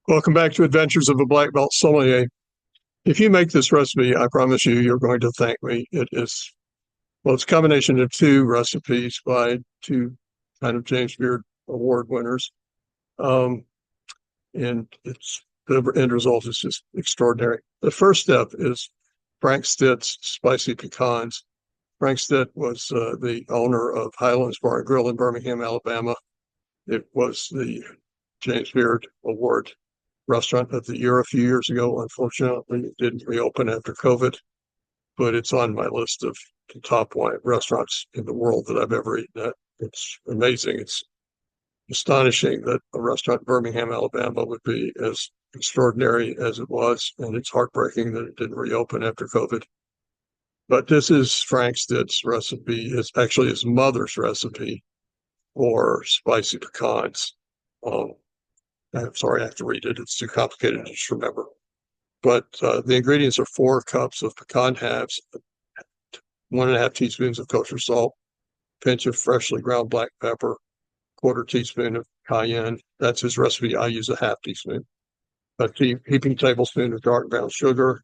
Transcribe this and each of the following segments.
Welcome back to Adventures of a Black Belt Sommelier. If you make this recipe, I promise you, you're going to thank me. It's a combination of two recipes by two kind of James Beard Award winners. Um, and the end result is just extraordinary. The first step is Frank Stitt's spicy pecans. Frank Stitt was the owner of Highlands Bar and Grill in Birmingham, Alabama. It was the James Beard Award Restaurant of the Year a few years ago. Unfortunately, it didn't reopen after COVID, but it's on my list of the top wine restaurants in the world that I've ever eaten at. It's amazing. It's astonishing that a restaurant in Birmingham, Alabama would be as extraordinary as it was, and it's heartbreaking that it didn't reopen after COVID. But this is Frank Stitt's recipe. It's actually his mother's recipe for spicy pecans. Um, I'm sorry, I have to read it. It's too complicated to just remember. But the ingredients are 4 cups of pecan halves, 1.5 teaspoons of kosher salt, pinch of freshly ground black pepper, quarter teaspoon of cayenne. That's his recipe. I use a half teaspoon. A heaping tablespoon of dark brown sugar,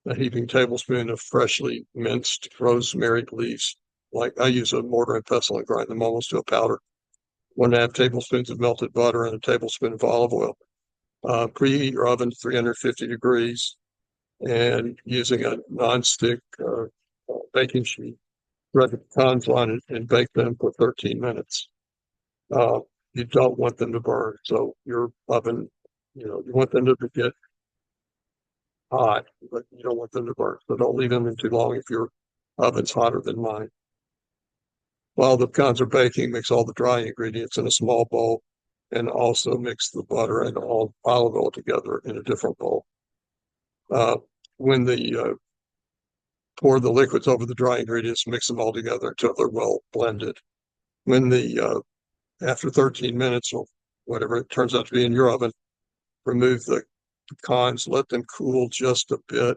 a heaping tablespoon of freshly minced rosemary leaves. Like I use a mortar and pestle and grind them almost to a powder. 1.5 tablespoons of melted butter and a tablespoon of olive oil. Preheat your oven to 350 degrees and using a nonstick baking sheet, spread the pecans on it and bake them for 13 minutes. You don't want them to burn. So your oven, you want them to get hot, but you don't want them to burn. So don't leave them in too long if your oven's hotter than mine. While the pecans are baking, mix all the dry ingredients in a small bowl and also mix the butter and all olive oil together in a different bowl. When pour the liquids over the dry ingredients, mix them all together until they're well blended. When after 13 minutes or whatever it turns out to be in your oven, remove the pecans, let them cool just a bit,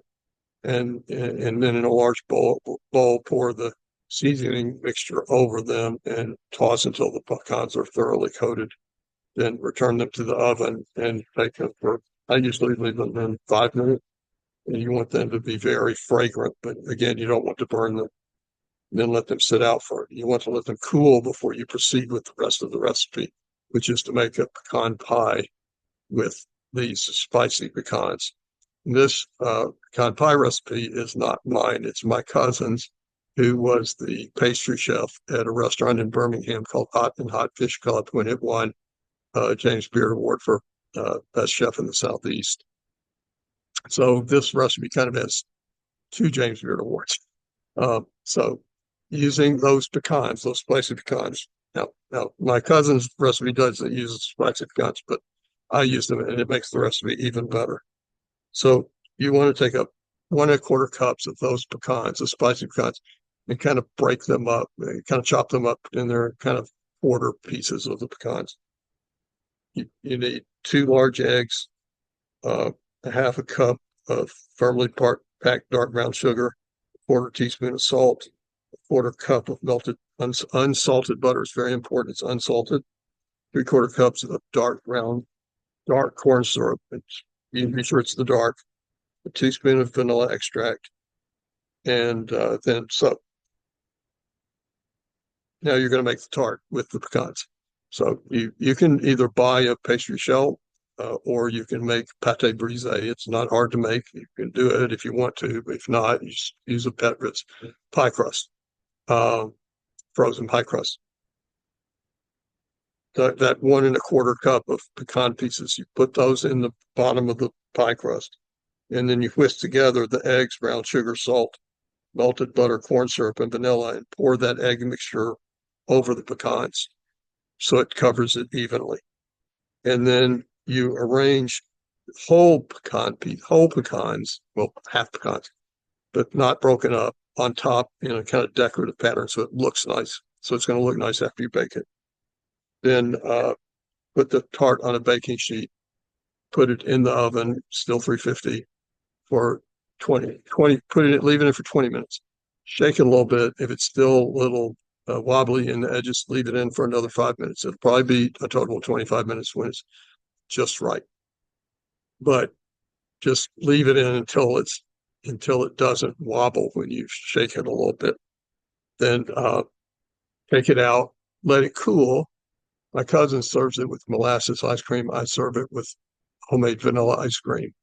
and then in a large bowl pour the seasoning mixture over them and toss until the pecans are thoroughly coated. Then return them to the oven and bake them I usually leave them in 5 minutes. And you want them to be very fragrant, but again, you don't want to burn them. Then let them sit out for it. You want to let them cool before you proceed with the rest of the recipe, which is to make a pecan pie with these spicy pecans. This pecan pie recipe is not mine. It's my cousin's, who was the pastry chef at a restaurant in Birmingham called Hot and Hot Fish Club when it won James Beard Award for Best Chef in the Southeast. So this recipe kind of has 2 James Beard Awards. So using those pecans, those spicy pecans. Now my cousin's recipe doesn't use spicy pecans, but I use them and it makes the recipe even better. So you want to take up 1.25 cups of those pecans, the spicy pecans, and kind of break them up, kind of chop them up in their kind of quarter pieces of the pecans. You need 2 large eggs, a half a cup of firmly packed dark brown sugar, a quarter teaspoon of salt, a quarter cup of melted unsalted butter. It's very important. It's unsalted. 3/4 cups of dark corn syrup. You be sure it's the dark. A teaspoon of vanilla extract, and then so now you're going to make the tart with the pecans. So you can either buy a pastry shell or you can make pâte brisée. It's not hard to make. You can do it if you want to. But if not, you just use a Pet Ritz pie crust, frozen pie crust. That 1.25 cup of pecan pieces, you put those in the bottom of the pie crust, and then you whisk together the eggs, brown sugar, salt, melted butter, corn syrup, and vanilla, and pour that egg mixture over the pecans so it covers it evenly. And then you arrange whole pecans, well, half pecans, but not broken up, on top in a kind of decorative pattern so it looks nice. So it's going to look nice after you bake it. Then put the tart on a baking sheet, put it in the oven, still 350 for 20, leave it in for 20 minutes. Shake it a little bit. If it's still a little wobbly in the edges, leave it in for another 5 minutes. It'll probably be a total of 25 minutes when it's just right. but just leave it in until it doesn't wobble when you shake it a little bit. Then take it out, let it cool. My cousin serves it with molasses ice cream. I serve it with homemade vanilla ice cream.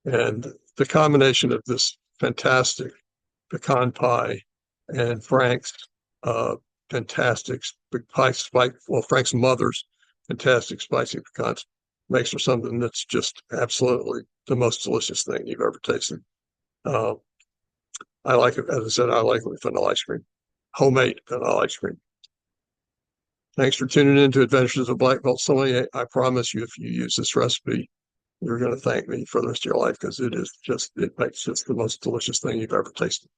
And the combination of this fantastic pecan pie and Frank's uh, fantastic pie spike, well, Frank's mother's fantastic spicy pecans makes for something that's just absolutely the most delicious thing you've ever tasted. Uh, I like it, as I said, I like it with vanilla ice cream, homemade vanilla ice cream. Thanks for tuning in to Adventures of Black Belt Sommelier. I promise you, if you use this recipe, you're going to thank me for the rest of your life because it makes just the most delicious thing you've ever tasted.